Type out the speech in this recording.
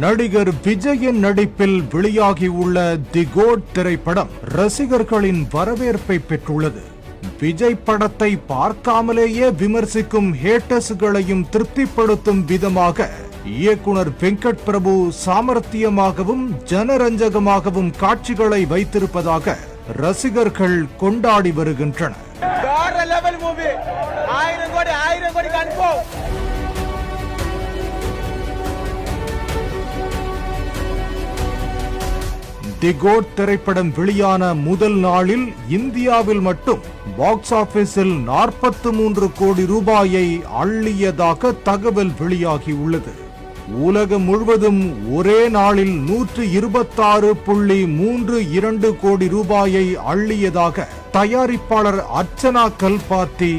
நடிகர் விஜயின் நடிப்பில் வெளியாகியுள்ள தி கோட் திரைப்படம் ரசிகர்களின் வரவேற்பை பெற்றுள்ளது. விஜய் படத்தை பார்க்காமலேயே விமர்சிக்கும் ஹேட்டர்ஸ்களையும் திருப்திப்படுத்தும் விதமாக இயக்குனர் வெங்கட் பிரபு சாமர்த்தியமாகவும் ஜனரஞ்சகமாகவும் காட்சிகளை வைத்திருப்பதாக ரசிகர்கள் கொண்டாடி வருகின்றனர். தி கோட் திரைப்படம் வெளியான முதல் நாளில் இந்தியாவில் மட்டும் பாக்ஸ் ஆபீஸில் 43 கோடி ரூபாயை அள்ளியதாக தகவல் வெளியாகியுள்ளது. உலகம் முழுவதும் ஒரே நாளில் 126.32 கோடி ரூபாயை அள்ளியதாக தயாரிப்பாளர் அர்ச்சனா கல்பாத்தி